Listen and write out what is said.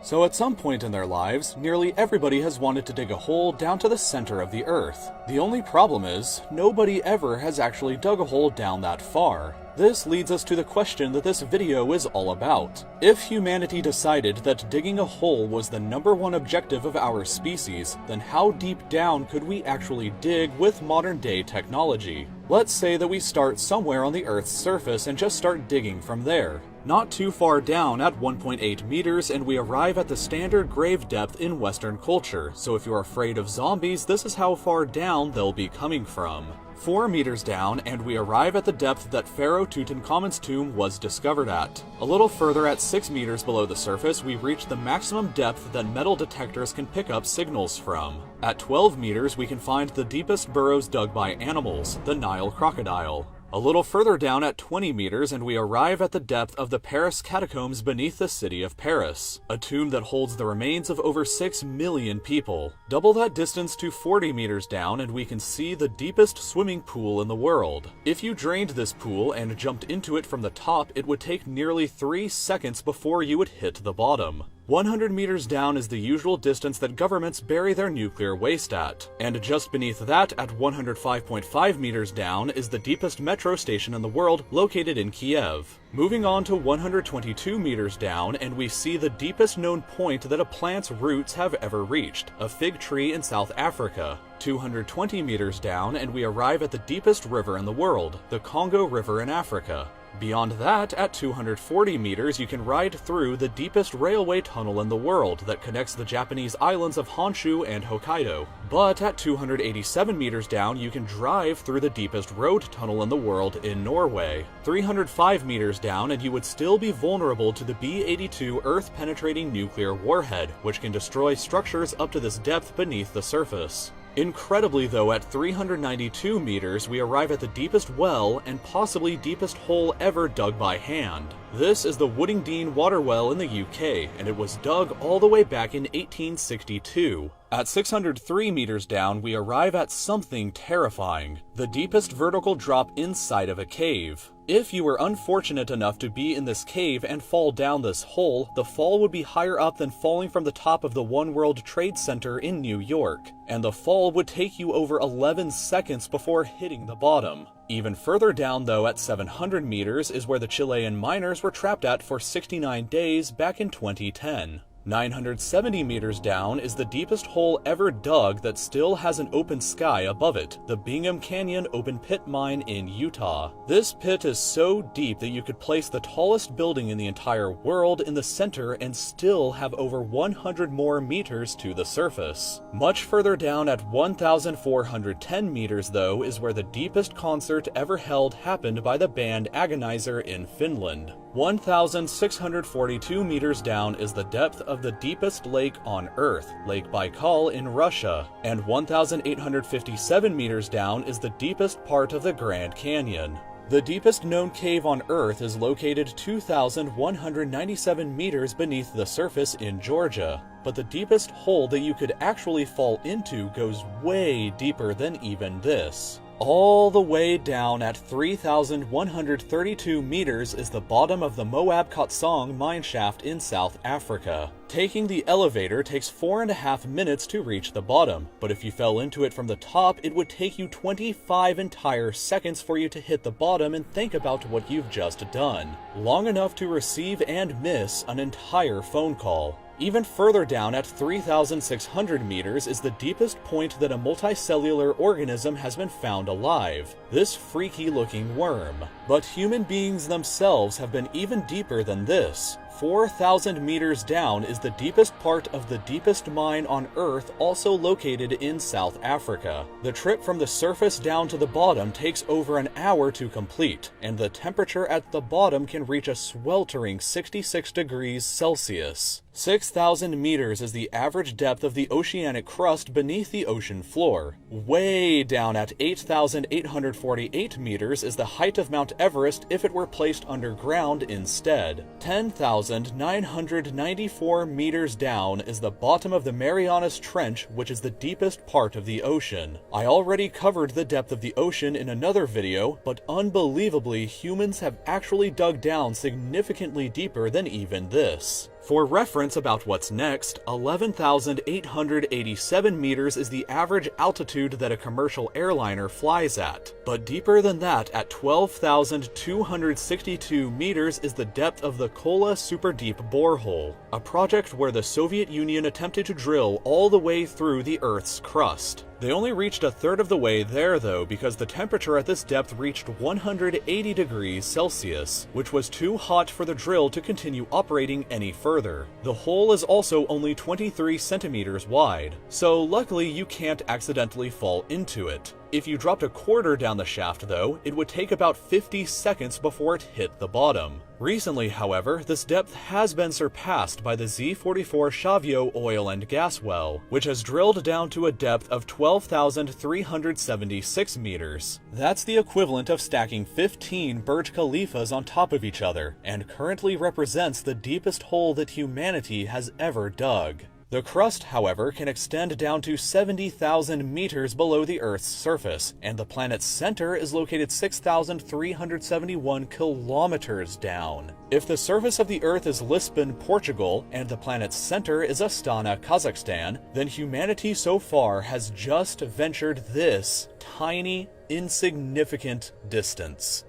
So at some point in their lives, nearly everybody has wanted to dig a hole down to the center of the Earth. The only problem is, nobody ever has actually dug a hole down that far. This leads us to the question that this video is all about. If humanity decided that digging a hole was the #1 objective of our species, then how deep down could we actually dig with modern day technology? Let's say that we start somewhere on the Earth's surface and just start digging from there. Not too far down at 1.8 meters, and we arrive at the standard grave depth in Western culture, so if you're afraid of zombies, this is how far down they'll be coming from. 4 meters down, and we arrive at the depth that Pharaoh Tutankhamun's tomb was discovered at. A little further, at 6 meters below the surface, we reach the maximum depth that metal detectors can pick up signals from. At 12 meters, we can find the deepest burrows dug by animals, the Nile crocodile. A little further down at 20 meters, and we arrive at the depth of the Paris catacombs beneath the city of Paris, a tomb that holds the remains of over 6 million people. Double that distance to 40 meters down, and we can see the deepest swimming pool in the world. If you drained this pool and jumped into it from the top, it would take nearly 3 seconds before you would hit the bottom. 100 meters down is the usual distance that governments bury their nuclear waste at, and just beneath that, at 105.5 meters down, is the deepest metro station in the world, located in Kiev. Moving on to 122 meters down, and we see the deepest known point that a plant's roots have ever reached, a fig tree in South Africa. 220 meters down, and we arrive at the deepest river in the world, the Congo River in Africa. Beyond that, at 240 meters, you can ride through the deepest railway tunnel in the world that connects the Japanese islands of Honshu and Hokkaido. But at 287 meters down, you can drive through the deepest road tunnel in the world in Norway. 305 meters down, and you would still be vulnerable to the B-82 Earth-penetrating nuclear warhead, which can destroy structures up to this depth beneath the surface. Incredibly though, at 392 meters, we arrive at the deepest well and possibly deepest hole ever dug by hand. This is the Woodingdean water well in the UK, and it was dug all the way back in 1862. At 603 meters down, we arrive at something terrifying, the deepest vertical drop inside of a cave. If you were unfortunate enough to be in this cave and fall down this hole, the fall would be higher up than falling from the top of the One World Trade Center in New York, and the fall would take you over 11 seconds before hitting the bottom. Even further down though, at 700 meters, is where the Chilean miners were trapped at for 69 days back in 2010. 970 meters down is the deepest hole ever dug that still has an open sky above it, the Bingham Canyon open pit mine in Utah. This pit is so deep that you could place the tallest building in the entire world in the center and still have over 100 more meters to the surface. Much further down at 1,410 meters though is where the deepest concert ever held happened by the band Agonizer in Finland. 1,642 meters down is the depth of the deepest lake on Earth, Lake Baikal in Russia, and 1,857 meters down is the deepest part of the Grand Canyon. The deepest known cave on Earth is located 2,197 meters beneath the surface in Georgia, but the deepest hole that you could actually fall into goes way deeper than even this. All the way down at 3,132 meters is the bottom of the Moab Khotsong mineshaft in South Africa. Taking the elevator takes 4.5 minutes to reach the bottom, but if you fell into it from the top, it would take you 25 entire seconds for you to hit the bottom and think about what you've just done. Long enough to receive and miss an entire phone call. Even further down at 3,600 meters is the deepest point that a multicellular organism has been found alive, this freaky looking worm. But human beings themselves have been even deeper than this. 4,000 meters down is the deepest part of the deepest mine on Earth, also located in South Africa. The trip from the surface down to the bottom takes over an hour to complete, and the temperature at the bottom can reach a sweltering 66 degrees Celsius. 6,000 meters is the average depth of the oceanic crust beneath the ocean floor. Way down at 8,848 meters is the height of Mount Everest if it were placed underground instead. 10,994 meters down is the bottom of the Marianas Trench, which is the deepest part of the ocean. I already covered the depth of the ocean in another video, but unbelievably, humans have actually dug down significantly deeper than even this. For reference about what's next, 11,887 meters is the average altitude that a commercial airliner flies at. But deeper than that, at 12,262 meters is the depth of the Kola Super Deep Borehole, a project where the Soviet Union attempted to drill all the way through the Earth's crust. They only reached a third of the way there though, because the temperature at this depth reached 180 degrees Celsius, which was too hot for the drill to continue operating any further. The hole is also only 23 centimeters wide, so luckily you can't accidentally fall into it. If you dropped a quarter down the shaft though, it would take about 50 seconds before it hit the bottom. Recently, however, this depth has been surpassed by the Z-44 Shavio oil and gas well, which has drilled down to a depth of 12,376 meters. That's the equivalent of stacking 15 Burj Khalifas on top of each other, and currently represents the deepest hole that humanity has ever dug. The crust, however, can extend down to 70,000 meters below the Earth's surface, and the planet's center is located 6,371 kilometers down. If the surface of the Earth is Lisbon, Portugal, and the planet's center is Astana, Kazakhstan, then humanity so far has just ventured this tiny, insignificant distance.